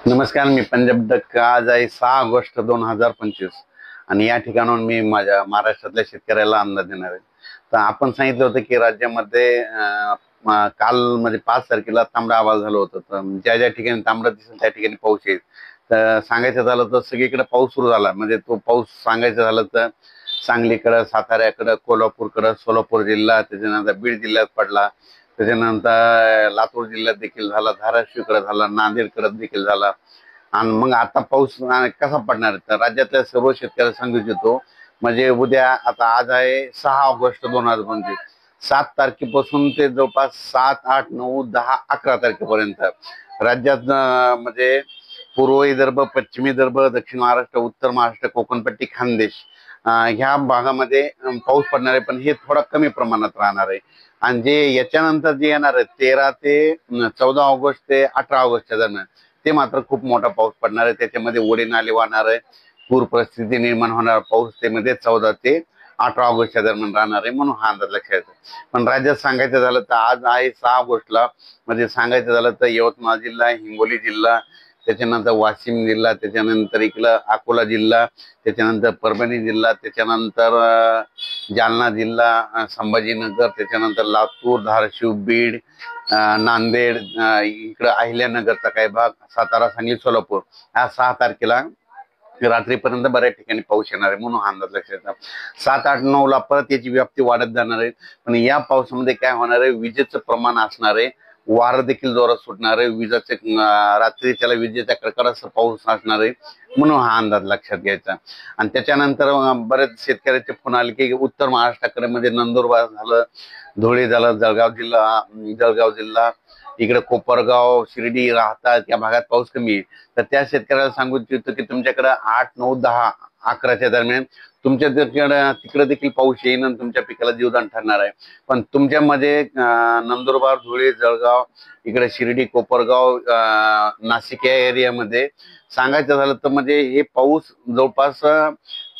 नमस्कार, मी पंजाब डक. आज आहे 6 ऑगस्ट 2025 आणि या ठिकाणाहून मी माझ्या महाराष्ट्रातल्या शेतकऱ्याला अंदाज देणार आहे. तर आपण सांगितलं होतं की राज्यामध्ये काल म्हणजे 5 तारखेला तांबडा आवाज झालं होतं. तर ज्या ज्या ठिकाणी तांबडा दिसेल त्या ठिकाणी पाऊस येईल. तर सांगायचं झालं तर सगळीकडे पाऊस सुरू झाला. म्हणजे तो पाऊस सांगायचं झालं तर सांगलीकडं, साताऱ्याकडं, कोल्हापूरकडं, सोलापूर जिल्हा, त्याच्यानंतर बीड जिल्ह्यात पडला, त्याच्यानंतर लातूर जिल्ह्यात देखील झाला, धाराशिवकडे झाला, नांदेडकडे देखील झाला. आणि मग आता पाऊस कसा पडणार तर राज्यातल्या सर्व शेतकऱ्याला सांगू इच्छितो. म्हणजे उद्या, आता आज आहे 6 ऑगस्ट 2025, 7 तारखेपासून ते जवळपास 7, 8, 9, 10, 11 तारखेपर्यंत राज्यात म्हणजे पूर्व विदर्भ, पश्चिमी विदर्भ, दक्षिण महाराष्ट्र, उत्तर महाराष्ट्र, कोकणपट्टी, खानदेश ह्या भागामध्ये पाऊस पडणार आहे. पण हे थोडा कमी प्रमाणात राहणार आहे. आणि जे याच्यानंतर जे येणार आहे 13 ते 14 ऑगस्ट ते 18 ऑगस्टच्या दरम्यान, ते मात्र खूप मोठा पाऊस पडणार आहे. त्याच्यामध्ये ओढे नाले वाहणार आहे, पूर परिस्थिती निर्माण होणार. पाऊस त्यामध्ये 14 ते 18 ऑगस्टच्या दरम्यान राहणार आहे, म्हणून हा अंदाज लक्षात येतो. पण राज्यात सांगायचं झालं तर आज आहे 6 ऑगस्टला, म्हणजे सांगायचं झालं तर यवतमाळ जिल्हा, हिंगोली जिल्हा, त्याच्यानंतर वाशिम जिल्हा, त्याच्यानंतर इकडं अकोला जिल्हा, त्याच्यानंतर परभणी जिल्हा, त्याच्यानंतर जालना जिल्हा, संभाजीनगर, त्याच्यानंतर लातूर, धाराशिव, बीड, नांदेड, इकडं अहिल्यानगरचा काही भाग, सातारा, सांगली, सोलापूर, ह्या 6 तारखेला रात्रीपर्यंत बऱ्याच ठिकाणी पाऊस येणार आहे, म्हणून हा अंदाज लक्षात येतो. 7, 8, 9ला परत याची व्याप्ती वाढत जाणार आहे. पण या पावसामध्ये काय होणार आहे, विजेचं प्रमाण असणार आहे, वारं देखील जोरात सुटणार आहे, विजेचे रात्री त्याला विजेच्या कडकडासह पाऊस असणार आहे, म्हणून हा अंदाज लक्षात घ्यायचा. आणि त्याच्यानंतर बरेच शेतकऱ्याचे फोन आले की उत्तर महाराष्ट्राकडे म्हणजे नंदुरबार झालं, धुळे झालं, जळगाव जिल्हा, इकडे कोपरगाव, शिर्डी राहतात त्या भागात पाऊस कमी आहे. तर त्या शेतकऱ्याला सांगू इच्छितो की तुमच्याकडे 8, 9, 10, 11च्या दरम्यान तुमच्या तिकडे देखील पाऊस येईन आणि तुमच्या पिकाला जीवदान ठरणार आहे. पण तुमच्यामध्ये नंदुरबार, धुळे, जळगाव, इकडे शिर्डी, कोपरगाव, नाशिक या एरियामध्ये सांगायचं झालं तर म्हणजे हे पाऊस जवळपास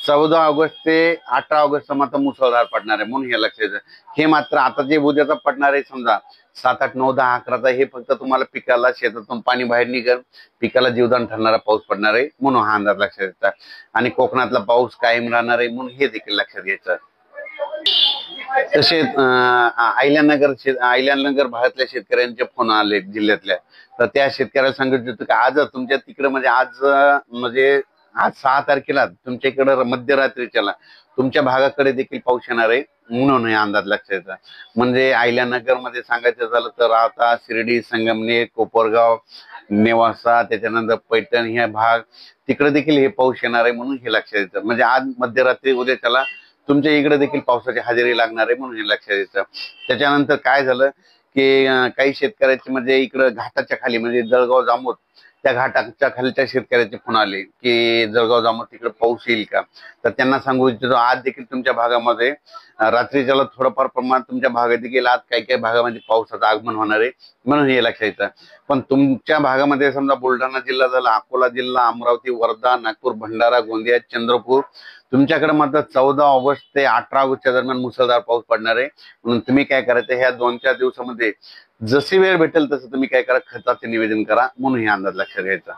14 ऑगस्ट ते 18 ऑगस्ट मात्र मुसळधार पडणार आहे, म्हणून हे लक्षात घ्या. हे मात्र आता जे उद्याचा पडणार आहे समजा 7, 8, 9, 10, 11चा, हे फक्त तुम्हाला पिकाला शेतातून पाणी बाहेर निघेल, पिकाला जीवदान ठरणारा पाऊस पडणार आहे, म्हणून हा अंदाज लक्षात घ्यायचा. आणि कोकणातला पाऊस कायम राहणार आहे, म्हणून हे देखील लक्षात घ्यायचं. तसेच अहिल्यानगर भागातल्या शेतकऱ्यांचे फोन आले जिल्ह्यातल्या. तर त्या शेतकऱ्याला सांगितलं होतं की आज तुमच्या तिकडे म्हणजे आज 6 तारखेला तुमच्या इकडे मध्यरात्रीच्याला तुमच्या भागाकडे देखील पाऊस येणार आहे, म्हणून हे अंदाज लक्षात येतात. म्हणजे अहिल्यानगर मध्ये सांगायचं झालं तर राहता, शिर्डी, संगमनेर, कोपरगाव, नेवासा, त्याच्यानंतर पैठण हे भाग, तिकडे देखील हे पाऊस येणार आहे, म्हणून हे लक्षात येतं. म्हणजे आज मध्यरात्री उद्या त्याला तुमच्या इकडे देखील पावसाची हजेरी लागणार आहे, म्हणून हे लक्षात येतं. त्याच्यानंतर काय झालं की काही शेतकऱ्याचे म्हणजे इकडं घाटाच्या खाली म्हणजे जळगाव जामोद, त्या घाटाच्या खालच्या शेतकऱ्याचे फोन आले की जळगाव जामोद तिकडे पाऊस येईल का. तर त्यांना सांगू इच्छितो आज देखील तुमच्या भागामध्ये रात्रीच्याला थोडंफार प्रमाणात तुमच्या भागात देखील आज काही काही भागामध्ये पावसाचं आगमन होणार आहे, म्हणून हे लक्षात येतं. पण तुमच्या भागामध्ये समजा बुलढाणा जिल्हा झाला, अकोला जिल्हा, अमरावती, वर्धा, नागपूर, भंडारा, गोंदिया, चंद्रपूर, तुमच्याकडे मात्र 14 ऑगस्ट ते 18 ऑगस्टच्या दरम्यान मुसळधार पाऊस पडणार आहे. म्हणून तुम्ही काय करायचं, ह्या 2-4 दिवसामध्ये जशी वेळ भेटेल तसं तुम्ही काय करा, खताचे निवेदन करा, म्हणून हे अंदाज लक्षात घ्यायचा.